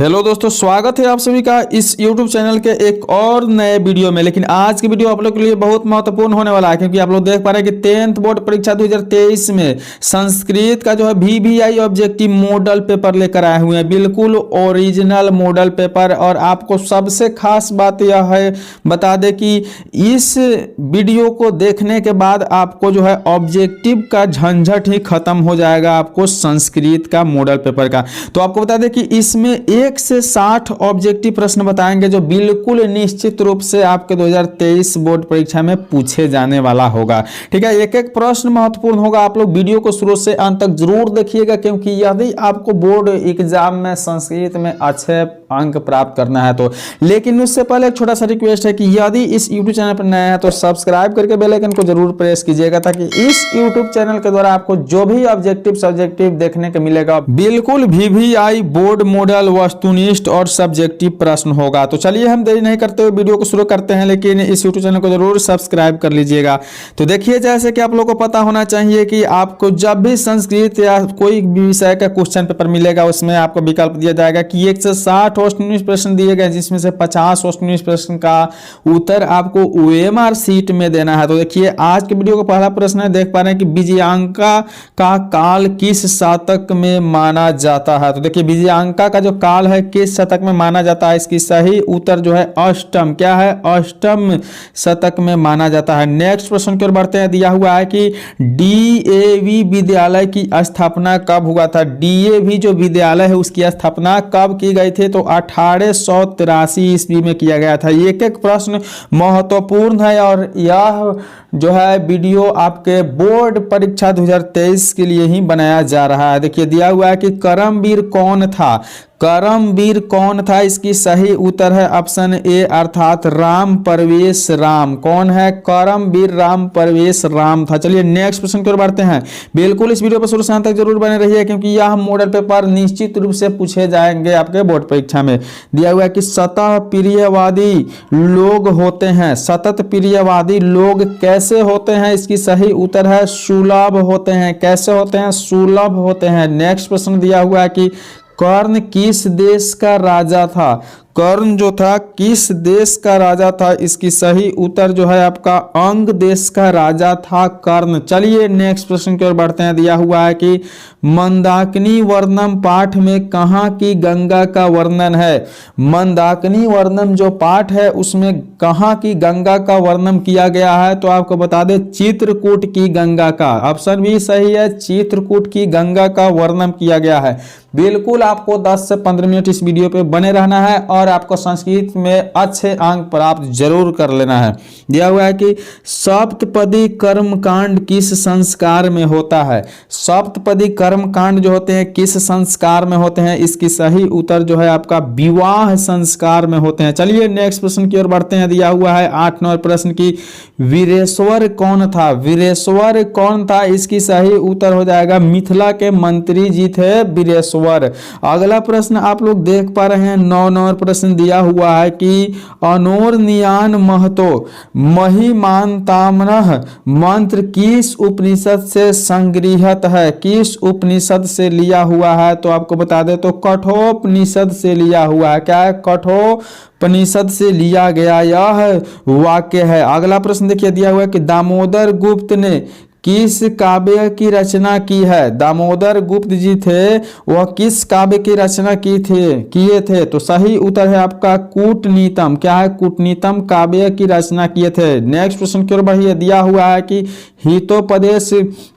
Hello दोस्तों, स्वागत है आप सभी का इस YouTube चैनल के एक और नए वीडियो में। लेकिन आज की वीडियो आप लोग के लिए बहुत महत्वपूर्ण होने वाला है, क्योंकि आप लोग देख पा रहे हैं कि 10th बोर्ड परीक्षा 2023 में संस्कृत का जो है VVI ऑब्जेक्टिव मॉडल पेपर लेकर आए हुए हैं, बिल्कुल ओरिजिनल मॉडल पेपर। और आपको सबसे खास बात यह है बता दें कि इस वीडियो को देखने के बाद आपको जो है ऑब्जेक्टिव का झंझट ही खत्म हो जाएगा, आपको संस्कृत का मॉडल पेपर का। तो आपको बता दें कि इसमें 1 से 60 ऑब्जेक्टिव प्रश्न बताएंगे जो बिल्कुल निश्चित रूप से आपके 2023 बोर्ड परीक्षा में पूछे जाने वाला होगा। ठीक है, एक एक प्रश्न महत्वपूर्ण होगा। आप लोग वीडियो को शुरू से अंत तक जरूर देखिएगा, क्योंकि यदि आपको बोर्ड एग्जाम में संस्कृत में अच्छे अंक प्राप्त करना है तो। लेकिन उससे पहले एक छोटा सा रिक्वेस्ट है कि यदि इस YouTube चैनल पर नया है तो सब्सक्राइब करके बेल आइकन को जरूर प्रेस कीजिएगा, ताकि इस YouTube चैनल के द्वारा आपको जो भी ऑब्जेक्टिव सब्जेक्टिव देखने को मिलेगा बिल्कुल VVI बोर्ड मॉडल वस्तुनिष्ठ और सब्जेक्टिव प्रश्न होगा। तो चलिए हम देरी नहीं करते हुए वीडियो को शुरू करते हैं, लेकिन इस YouTube चैनल को जरूर सब्सक्राइब कर लीजिएगा। तो देखिए, जैसे कि आप लोगों को पता होना चाहिए कि आपको जब भी संस्कृत या कोई भी विषय का क्वेश्चन पेपर मिलेगा, उसमें आपको विकल्प दिया जाएगा कि 1 से 60 वस्तुनिष्ठ प्रश्न दिए गए, जिसमें से 50 वस्तुनिष्ठ प्रश्न का उत्तर आपको OMR शीट में देना है। तो देखिए, आज के वीडियो का पहला प्रश्न है, देख पा रहे हैं कि विजयांका का काल किस शतक में माना जाता है। तो देखिए, विजयांका का जो काल है किस शतक में माना जाता है, इसकी सही उत्तर जो है अष्टम, क्या है, अष्टम शतक में माना जाता है। नेक्स्ट प्रश्न की ओर बढ़ते हैं। दिया हुआ है कि DAV विद्यालय की स्थापना कब हुआ था। DAV जो विद्यालय है उसकी स्थापना कब की गई थी, तो 1883 ईस्वी में किया गया था। एक एक प्रश्न महत्वपूर्ण है और यह जो है वीडियो आपके बोर्ड परीक्षा 2023 के लिए ही बनाया जा रहा है। देखिए, दिया हुआ है कि करमवीर कौन था। करमवीर कौन था, इसकी सही उत्तर है ऑप्शन ए अर्थात राम परवेश राम। कौन है, करमवीर राम परवेश राम था। चलिए नेक्स्ट प्रश्न की ओर बढ़ते हैं। बिल्कुल इस वीडियो पर शुरू से अंत तक जरूर बने रहिए, क्योंकि यह मॉडल पेपर निश्चित रूप से पूछे जाएंगे आपके बोर्ड परीक्षा में। दिया हुआ है कि सतत प्रियवादी लोग होते हैं। सतत प्रियवादी लोग कैसे होते हैं, इसकी सही उत्तर है सुलभ होते हैं। कैसे होते हैं, सुलभ होते हैं। नेक्स्ट प्रश्न दिया हुआ है कि कर्ण किस देश का राजा था। कर्ण जो था किस देश का राजा था, इसकी सही उत्तर जो है आपका अंग देश का राजा था कर्ण। चलिए नेक्स्ट प्रश्न की ओर बढ़ते हैं। दिया हुआ है कि मंदाकिनी वर्णम पाठ में कहाँ की गंगा का वर्णन है। मंदाकिनी वर्णम जो पाठ है उसमें कहाँ की गंगा का वर्णन किया गया है, तो आपको बता दें चित्रकूट की गंगा का। ऑप्शन भी सही है, चित्रकूट की गंगा का वर्णन किया गया है। बिल्कुल आपको 10 से 15 मिनट इस वीडियो पे बने रहना है और आपको संस्कृत में अच्छे अंक प्राप्त जरूर कर लेना है। दिया हुआ है कि सप्तपदी कर्मकांड किस संस्कार में होता है। सप्तपदी कर्मकांड जो होते हैं किस संस्कार में होते हैं, इसकी सही उत्तर जो है आपका विवाह संस्कार में होते हैं। चलिए नेक्स्ट प्रश्न की ओर बढ़ते हैं। दिया हुआ है 8 नंबर प्रश्न की वीरेश्वर कौन था। वीरेश्वर कौन था, इसकी सही उत्तर हो जाएगा मिथिला के मंत्री जी थे वीरेश्वर। अगला प्रश्न आप लोग देख पा रहे हैं, 9 नंबर प्रश्न दिया हुआ है कि अनोरनियान महतो महिमानतामनः मंत्र किस उपनिषद से संगृहित है। किस उपनिषद से लिया हुआ है, तो आपको बता दे तो कठोपनिषद से लिया हुआ है। क्या है, कठोपनिषद से लिया गया यह वाक्य है। अगला प्रश्न देखिए, दिया हुआ है कि दामोदर गुप्त ने किस काव्य की रचना की है। दामोदर गुप्त जी थे, वह किस काव्य की रचना किए थे, तो सही उत्तर है आपका कूटनीतम। क्या है, कूटनीतम काव्य की रचना किए थे। नेक्स्ट प्रश्न की ओर बढ़िए। दिया हुआ है कि हितोपदेश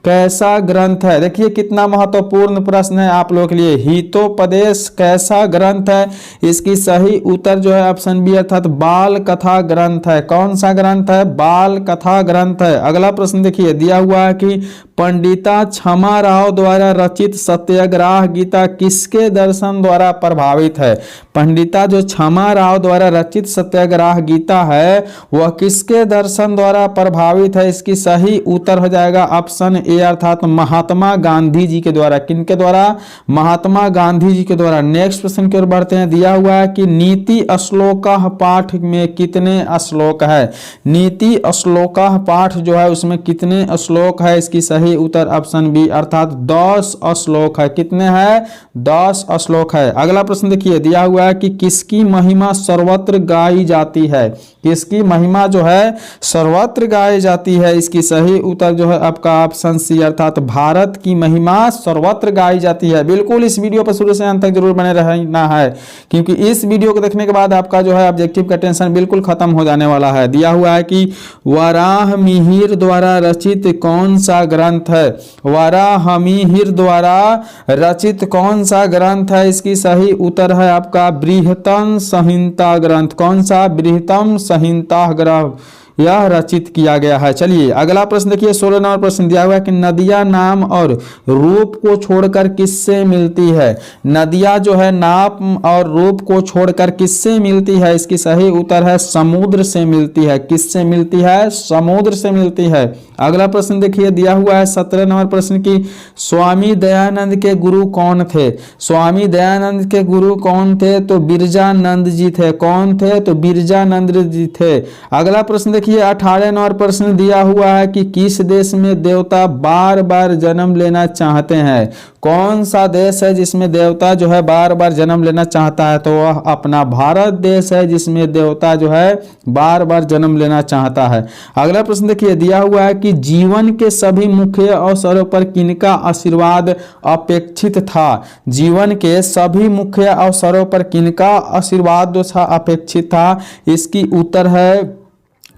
कैसा ग्रंथ है। देखिए कितना महत्वपूर्ण प्रश्न है आप लोगों के लिए। हितोपदेश कैसा ग्रंथ है, इसकी सही उत्तर जो है ऑप्शन बी अर्थात बाल कथा ग्रंथ है। कौन सा ग्रंथ है, बाल कथा ग्रंथ है। अगला प्रश्न देखिए, दिया हुआ है कि पंडिता क्षमा राव द्वारा रचित सत्याग्रह गीता किसके दर्शन द्वारा प्रभावित है। पंडिता जो क्षमा राव द्वारा रचित सत्याग्रह गीता है वह किसके दर्शन द्वारा प्रभावित है, इसकी सही उत्तर हो जाएगा ऑप्शन ए अर्थात महात्मा गांधी जी के द्वारा। किनके द्वारा, महात्मा गांधी जी के द्वारा। नेक्स्ट प्रश्न की ओर बढ़ते हैं। दिया हुआ है कि नीति श्लोक पाठ में कितने श्लोक है। नीति श्लोक पाठ जो है उसमें कितने श्लोक श्लोक है? इसकी सही उत्तर ऑप्शन बी अर्थात 10 श्लोक है। कितने हैं? 10 श्लोक है। अगला प्रश्न देखिए, दिया हुआ है कि किसकी महिमा सर्वत्र गाई जाती है? किसकी महिमा जो है सर्वत्र गाई जाती है? इसकी सही उत्तर जो है आपका ऑप्शन सी अर्थात भारत की महिमा सर्वत्र गाई जाती है। बिल्कुल इस वीडियो पर शुरू से अंत तक जरूर बने रहना है, क्योंकि इस वीडियो को देखने के बाद आपका जो है ऑब्जेक्टिव का टेंशन बिल्कुल खत्म हो जाने वाला है। दिया हुआ है कि वराहमिहिर द्वारा रचित कौन सा ग्रंथ है? वराहमिहिर द्वारा रचित कौन सा ग्रंथ है? इसकी सही उत्तर है आपका बृहत्तम संहिता ग्रंथ। कौन सा? बृहत्तम संहिता ग्रंथ यह रचित किया गया है। चलिए अगला प्रश्न देखिए, 16 नंबर प्रश्न दिया हुआ है कि नदियां नाम और रूप को छोड़कर किससे मिलती है? नदियां जो है नाम और रूप को छोड़कर किससे मिलती है? इसकी सही उत्तर है समुद्र से मिलती है। किससे मिलती है? समुद्र से मिलती है। अगला प्रश्न देखिए, दिया हुआ है 17 नंबर प्रश्न की स्वामी दयानंद के गुरु कौन थे? स्वामी दयानंद के गुरु कौन थे? तो बिरजानंद जी थे। कौन थे? तो बिरजानंद जी थे। अगला प्रश्न देखिए, 18 नंबर प्रश्न दिया हुआ है कि किस देश में देवता बार बार जन्म लेना चाहते हैं? कौन सा देश है जिसमें देवता जो है बार बार जन्म लेना चाहता है? तो वह अपना भारत देश है जिसमें देवता जो है बार बार जन्म लेना चाहता है। अगला प्रश्न देखिए, दिया हुआ है कि जीवन के सभी मुख्य अवसरों पर किनका आशीर्वाद अपेक्षित था? जीवन के सभी मुख्य अवसरों पर किनका आशीर्वाद अपेक्षित था? इसकी उत्तर है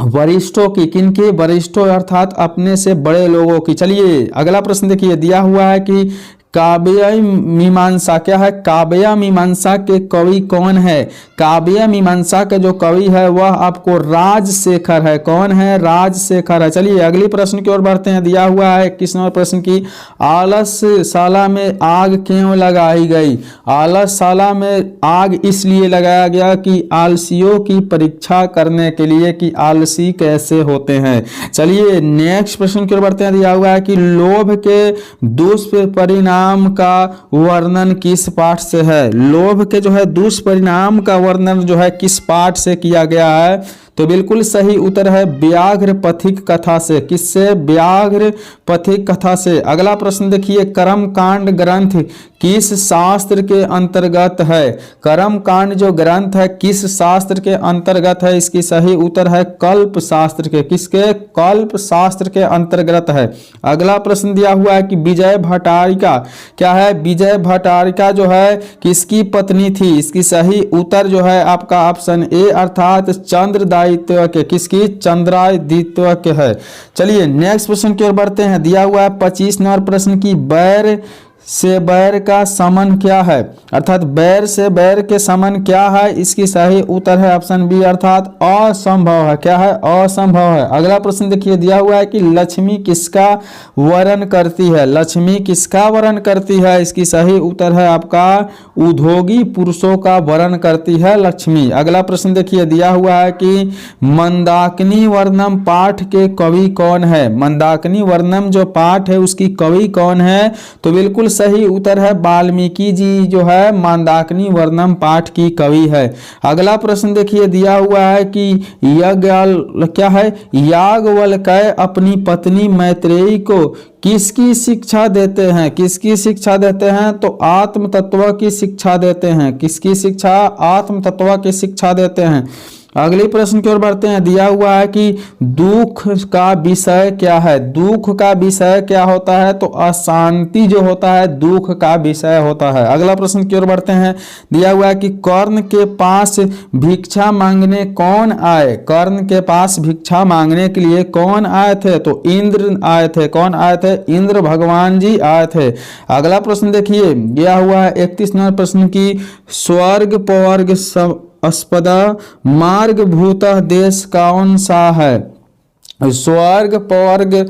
वरिष्ठों की। किनके? वरिष्ठों अर्थात अपने से बड़े लोगों की। चलिए अगला प्रश्न देखिए, दिया हुआ है कि काव्य मीमांसा क्या है? काव्य मीमांसा के कवि कौन है? काव्य मीमांसा के जो कवि है वह आपको राजशेखर है। कौन है? राजशेखर है। चलिए अगली प्रश्न की ओर बढ़ते हैं। दिया हुआ है 21 नंबर प्रश्न की आलसशाला में आग क्यों लगाई गई? आलसशाला में आग इसलिए लगाया गया कि आलसियों की परीक्षा करने के लिए कि आलसी कैसे होते हैं। चलिए नेक्स्ट प्रश्न की ओर बढ़ते हैं। दिया हुआ है कि लोभ के दुष्परिणाम का वर्णन किस पाठ से है? लोभ के जो है दुष्परिणाम का वर्णन जो है किस पाठ से किया गया है? तो बिल्कुल सही उत्तर है व्याघ्र पथिक कथा से। किससे? व्याघ्र पथिक कथा से। अगला प्रश्न देखिए, कर्मकांड ग्रंथ किस शास्त्र के अंतर्गत है? कर्मकांड जो ग्रंथ है किस शास्त्र के अंतर्गत है? इसकी सही उत्तर है कल्प शास्त्र के। किसके? कल्प शास्त्र के अंतर्गत है। अगला प्रश्न दिया हुआ है कि विजय भट्टारिका क्या है? विजय भट्टारिका जो है किसकी पत्नी थी? इसकी सही उत्तर जो है आपका ऑप्शन ए अर्थात चंद्रदायित्व के। किसकी? चंद्रादित्य के है। चलिए नेक्स्ट प्रश्न की ओर बढ़ते हैं। दिया हुआ है 25 नंबर प्रश्न की बैर से बैर का समन क्या है? अर्थात बैर से बैर के समन क्या है? इसकी सही उत्तर है ऑप्शन बी अर्थात असंभव है। क्या है? असंभव है। अगला प्रश्न देखिए, दिया हुआ है कि लक्ष्मी किसका वर्ण करती है? लक्ष्मी किसका वर्ण करती है? इसकी सही उत्तर है आपका उद्योगी पुरुषों का वर्ण करती है लक्ष्मी। अगला प्रश्न देखिए, दिया हुआ है कि मंदाकिनी वर्णम पाठ के कवि कौन है? मंदाकिनी वर्णम जो पाठ है उसकी कवि कौन है? तो बिल्कुल सही उत्तर है वाल्मीकि जी जो है मंदाकिनी वर्णम पाठ की कवि है। अगला प्रश्न देखिए, दिया हुआ है कि क्या है? याज्ञवल्क्य अपनी पत्नी मैत्रेयी को किसकी शिक्षा देते हैं? किसकी शिक्षा देते हैं? तो आत्म तत्व की शिक्षा देते हैं। किसकी शिक्षा? आत्म तत्व की शिक्षा देते हैं। अगले प्रश्न की ओर बढ़ते हैं। दिया हुआ है कि दुख का विषय क्या है? दुख का विषय क्या होता है? तो अशांति जो होता है दुख का विषय होता है। अगला प्रश्न की ओर बढ़ते हैं। दिया हुआ है कि कर्ण के पास भिक्षा मांगने कौन आए? कर्ण के पास भिक्षा मांगने के लिए कौन आए थे? तो इंद्र आए थे। कौन आए थे? इंद्र भगवान जी आए थे। अगला प्रश्न देखिए, दिया हुआ है 31 नंबर प्रश्न की स्वर्ग पवर्ग अस्पदा मार्ग भूत देश कौन सा है? स्वर्ग पवर्ग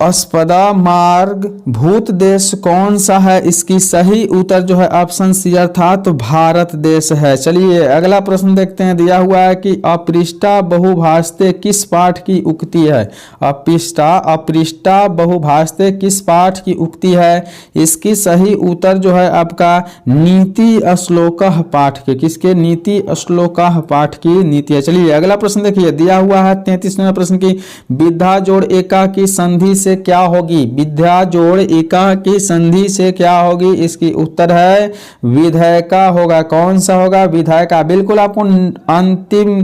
अस्पदा मार्ग भूत देश कौन सा है? इसकी सही उत्तर जो है ऑप्शन सी अर्थात भारत देश है। चलिए अगला प्रश्न देखते हैं। दिया हुआ है कि अपृष्टा बहुभाषते किस पाठ की उक्ति है? अपृष्टा बहुभाषते किस पाठ की उक्ति है? इसकी सही उत्तर जो है आपका नीति श्लोक पाठ के। किसके? नीति श्लोक पाठ की नीति है। चलिए अगला प्रश्न देखिए। दिया हुआ है 33वें प्रश्न की विद्या जोड़ एका की संधि से से क्या होगी? विद्या जोड़ इका की संधि से क्या होगी? इसकी उत्तर है विधायका होगा। कौन सा होगा? विधायका। बिल्कुल आपको अंतिम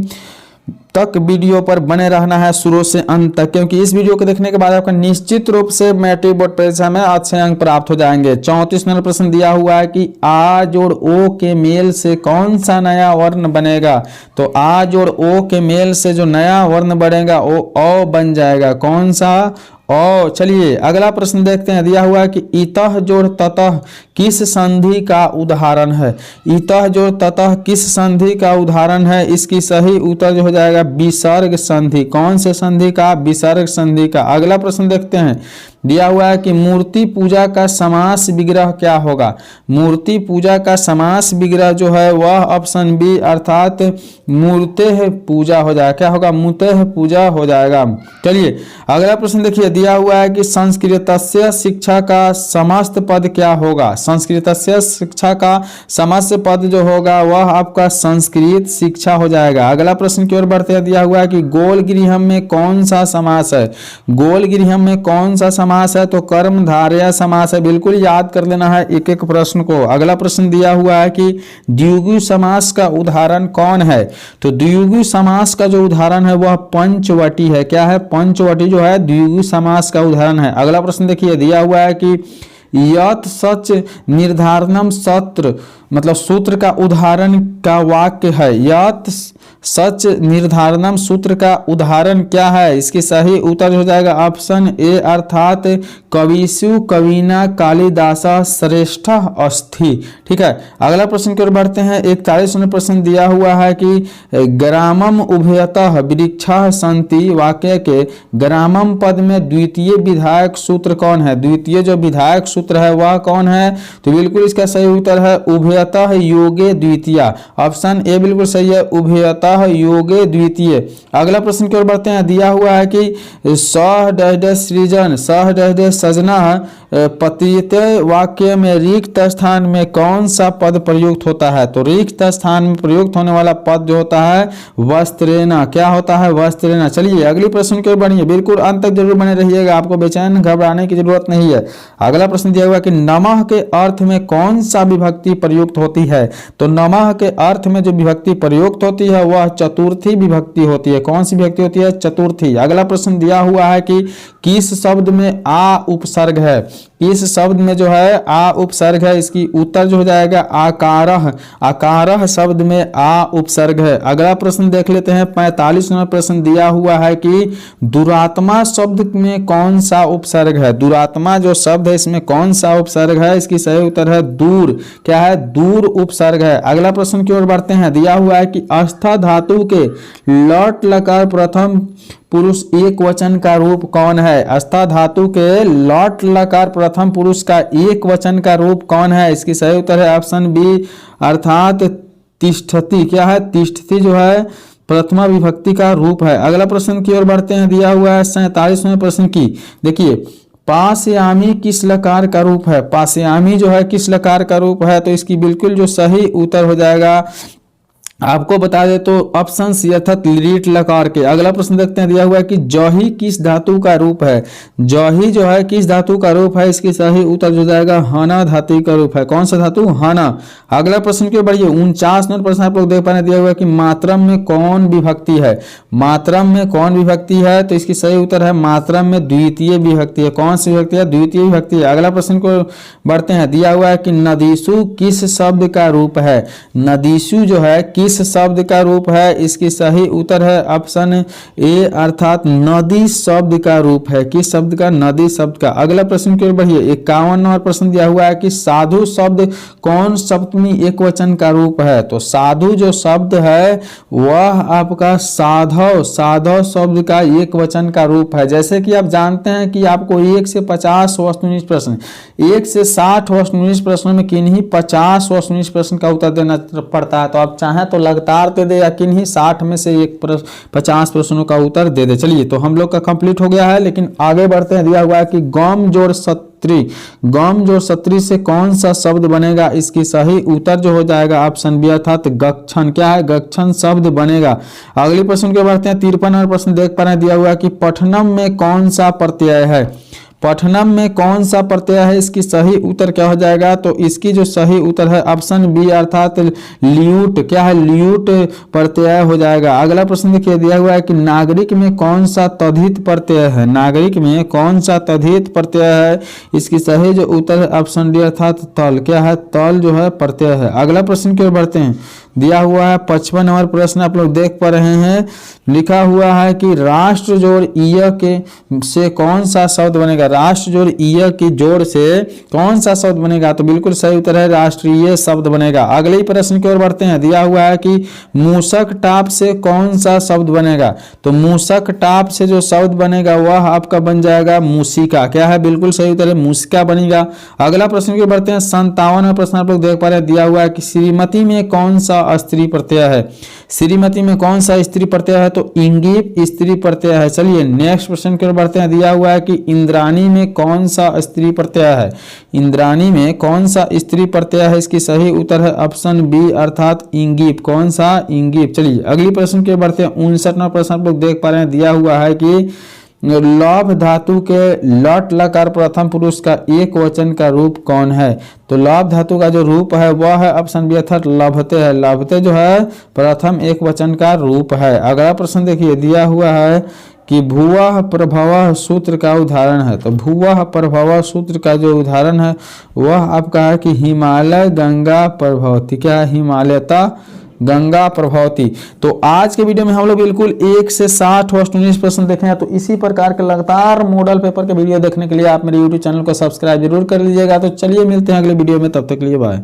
तक वीडियो पर बने रहना है शुरू से अंत तक, क्योंकि इस वीडियो को देखने के बाद आपका निश्चित रूप से मैट्रिक बोर्ड परीक्षा में अच्छे अंक प्राप्त हो जाएंगे। 34 नंबर प्रश्न दिया हुआ है कि आ जोड़ ओ के मेल से कौन सा नया वर्ण बनेगा? तो आ जोड़ ओ के मेल से जो नया वर्ण बनेगा वो औ बन जाएगा। कौन सा? ओ। चलिए अगला प्रश्न देखते हैं। दिया हुआ है कि इतः जोड़ ततः किस संधि का उदाहरण है? इतः जोड़ ततः किस संधि का उदाहरण है? इसकी सही उत्तर जो हो जाएगा विसर्ग संधि। कौन से संधि का? विसर्ग संधि का। अगला प्रश्न देखते हैं। दिया हुआ है कि मूर्ति पूजा का समास विग्रह क्या होगा? मूर्ति पूजा का समास विग्रह जो है वह ऑप्शन बी अर्थात मूर्तेः पूजा हो जाएगा। क्या होगा? मूर्तेः पूजा हो जाएगा। चलिए अगला प्रश्न देखिए। दिया हुआ है कि संस्कृतस्य शिक्षा का समस्त पद क्या होगा? संस्कृतस्य शिक्षा का समस्त पद जो होगा वह आपका संस्कृत शिक्षा हो जाएगा। अगला प्रश्न की ओर बढ़ते हैं। दिया हुआ है कि गोल गृहम में कौन सा समास है? गोल गृहम में कौन सा समास है? तो कर्मधारय समास है। बिल्कुल याद कर लेना है एक एक प्रश्न को। अगला प्रश्न दिया हुआ है कि द्विगु समास का उदाहरण कौन है? तो द्विगु समास का जो उदाहरण है वह पंचवटी है। क्या है? पंचवटी जो है द्विगु समास का उदाहरण है। अगला प्रश्न देखिए। दिया हुआ है कि यत् सच निर्धारणम सत्र मतलब सूत्र का उदाहरण का वाक्य है। यत् सच निर्धारणम सूत्र का उदाहरण क्या है? इसकी सही उत्तर हो जाएगा ऑप्शन ए अर्थात कविषु कविना कालिदासा श्रेष्ठ अस्ति। ठीक है। अगला प्रश्न की ओर बढ़ते हैं। 41 नंबर प्रश्न दिया हुआ है कि ग्रामम उभयतः वृक्षा सन्ति वाक्य के ग्रामम पद में द्वितीय विधायक सूत्र कौन है? द्वितीय जो विधायक सूत्र है वह कौन है? तो बिल्कुल इसका सही उत्तर है उभयतः योगे द्वितीया। ऑप्शन ए बिल्कुल सही है, उभयतः योगे द्वितीय। अगला प्रश्न की ओर बढ़ते हैं। दिया हुआ है कि सह डह सृजन सह डह सजना पतित वाक्य में रिक्त स्थान में कौन सा पद प्रयुक्त होता है? तो रिक्त स्थान में प्रयुक्त होने वाला पद जो होता है वस्त्रेण। क्या होता है? वस्त्रेण। चलिए अगली प्रश्न की ओर बढ़िए। बिल्कुल अंत तक जरूर बने रहिएगा, आपको बेचैन घबराने की जरूरत नहीं है। अगला प्रश्न दिया हुआ कि नमः के अर्थ में कौन सा विभक्ति प्रयुक्त होती है? तो नमः के अर्थ में जो विभक्ति प्रयुक्त होती है वह चतुर्थी विभक्ति होती है। कौन सी विभक्ति होती है? चतुर्थी। अगला प्रश्न दिया हुआ है कि किस शब्द में आ उपसर्ग है? किस शब्द में जो है आ उपसर्ग है? इसकी उत्तर जो हो जाएगा आकारः। आकारः शब्द में आ उपसर्ग है। अगला प्रश्न देख लेते हैं। 45 नंबर प्रश्न दिया हुआ है कि दुरात्मा शब्द में कौन सा उपसर्ग है? दुरात्मा जो शब्द है इसमें कौन सा उपसर्ग है? इसकी सही उत्तर है दूर। क्या है? दूर उपसर्ग है। अगला प्रश्न की ओर बढ़ते हैं। दिया हुआ है कि अस्था धातु के लट लकार प्रथम पुरुष एक वचन का रूप कौन है? अस्था धातु के लट लकार प्रथम पुरुष का एक वचन का रूप कौन है? इसकी सही उत्तर है ऑप्शन बी अर्थात तिष्ठति। क्या है? तिष्ठति जो है प्रथमा विभक्ति का रूप है। अगला प्रश्न की ओर बढ़ते हैं। दिया हुआ है 47वें प्रश्न की। देखिए पासयामी किस लकार का रूप है? पासयामी जो है किस लकार का रूप है? तो इसकी बिल्कुल जो सही उत्तर हो जाएगा आपको बता दे तो ऑप्शन सी अर्थात लीट लकार के। अगला प्रश्न देखते हैं। दिया हुआ है कि जौही किस धातु का रूप है? जौही जो है किस धातु का रूप है? इसकी सही उत्तर हो जाएगा हना धातु का रूप है। कौन सा धातु? हना। अगला प्रश्न क्यों बढ़िए। 49 नंबर प्रश्न आप लोग देख पा रहे हैं। दिया हुआ है कि मात्रम में कौन विभक्ति है? मात्रम में कौन विभक्ति है? तो इसकी सही उत्तर है मात्रम में द्वितीय विभक्ति है। कौन सी विभक्ति है? द्वितीय विभक्ति है। अगला प्रश्न को बढ़ते हैं। दिया हुआ है कि नदीसु किस शब्द का रूप है? नदीसु जो है किस शब्द का रूप है? इसकी सही उत्तर है ऑप्शन ए अर्थात नदी शब्द का रूप है। किस शब्द का? नदी शब्द का। अगला प्रश्न की ओर बढ़िए। 51 नंबर प्रश्न दिया हुआ है कि साधु शब्द कौन सप्तमी एक वचन का रूप है? तो साधु जो शब्द है वह आपका साधव। साधव शब्द का एक वचन का रूप है। जैसे कि आप जानते हैं कि आपको 1 से 50 वस्तुनिष्ठ प्रश्न 1 से 60 वस्तुनिष्ठ प्रश्नों में किन्हीं 50 वस्तुनिष्ठ प्रश्न का उत्तर देना पड़ता है। तो आप चाहें तो लगातार दे दे या किन्हीं 60 में से 50 प्रश्नों का उत्तर दे दे। चलिए तो हम लोग का कंप्लीट हो गया है, लेकिन आगे बढ़ते हैं। दिया हुआ है कि गम जोड़ सत्री। गम जोड़ सत्री से कौन सा शब्द बनेगा? इसकी सही उत्तर जो हो जाएगा ऑप्शन बी अर्थात गक्षण। क्या है? गक्षण शब्द बनेगा। अगली प्रश्न के बढ़ते हैं। 53 नंबर प्रश्न देख पा रहे हैं, दिया हुआ है कि पठनम में कौन सा प्रत्यय है? पठनम में कौन सा प्रत्यय है? इसकी सही उत्तर क्या हो जाएगा? तो इसकी जो सही उत्तर है ऑप्शन बी अर्थात ल्यूट। क्या है? ल्यूट प्रत्यय हो जाएगा। अगला प्रश्न देखिए, दिया हुआ है कि नागरिक में कौन सा तद्धित प्रत्यय है? नागरिक में कौन सा तद्धित प्रत्यय है? इसकी सही जो उत्तर है ऑप्शन डी अर्थात तल। क्या है? तल जो है प्रत्यय है। अगला प्रश्न की ओर बढ़ते हैं। दिया हुआ है 55 नंबर प्रश्न आप लोग देख पा रहे हैं, लिखा हुआ है कि राष्ट्र जोड़ ईय के से कौन सा शब्द बनेगा? राष्ट्र जोड़ ईय की जोड़ से कौन सा शब्द बनेगा? तो बिल्कुल सही उत्तर है राष्ट्रीय शब्द बनेगा। अगले प्रश्न की ओर बढ़ते हैं। दिया हुआ है कि मूसक टाप से कौन सा शब्द बनेगा? तो मूसक टाप से जो शब्द बनेगा वह आपका बन जाएगा मूसिका। क्या है? बिल्कुल सही उत्तर है मूसिका बनेगा। अगला प्रश्न की ओर बढ़ते हैं। 57वां प्रश्न आप लोग देख पा रहे हैं, दिया हुआ है कि श्रीमती में कौन सा स्त्री प्रत्यय है? श्रीमती में कौन सा स्त्री प्रत्यय है? तो इंगीप स्त्री प्रत्यय है। चलिए नेक्स्ट प्रश्न की ओर बढ़ते हैं। दिया हुआ है कि इंद्राणी में कौन सा स्त्री प्रत्यय है? इंद्राणी में कौन सा स्त्री प्रत्यय है? इसकी सही उत्तर है ऑप्शन बी अर्थात इंगीप। कौन सा? इंगीप। चलिए अगली प्रश्न की ओर बढ़ते हैं। 59वां प्रश्न आप लोग देख पा रहे हैं, दिया हुआ है कि लौभ धातु के लट लकार प्रथम पुरुष का एक वचन का रूप कौन है? तो लौभ धातु का जो रूप है वह है ऑप्शन बी अर्थात लभते है। लभते जो है प्रथम एक वचन का रूप है। अगला प्रश्न देखिए, दिया हुआ है कि भुवः प्रभवः सूत्र का उदाहरण है। तो भुवः प्रभवः सूत्र का जो उदाहरण है वह आपका है कि हिमालय गंगा प्रभवती। क्या है? हिमालयता गंगा प्रभावती। तो आज के वीडियो में हम लोग बिल्कुल 1 से 60 और 19 प्रश्न देखे हैं। तो इसी प्रकार के लगातार मॉडल पेपर के वीडियो देखने के लिए आप मेरे YouTube चैनल को सब्सक्राइब जरूर कर लीजिएगा। तो चलिए मिलते हैं अगले वीडियो में, तब तक के लिए बाय।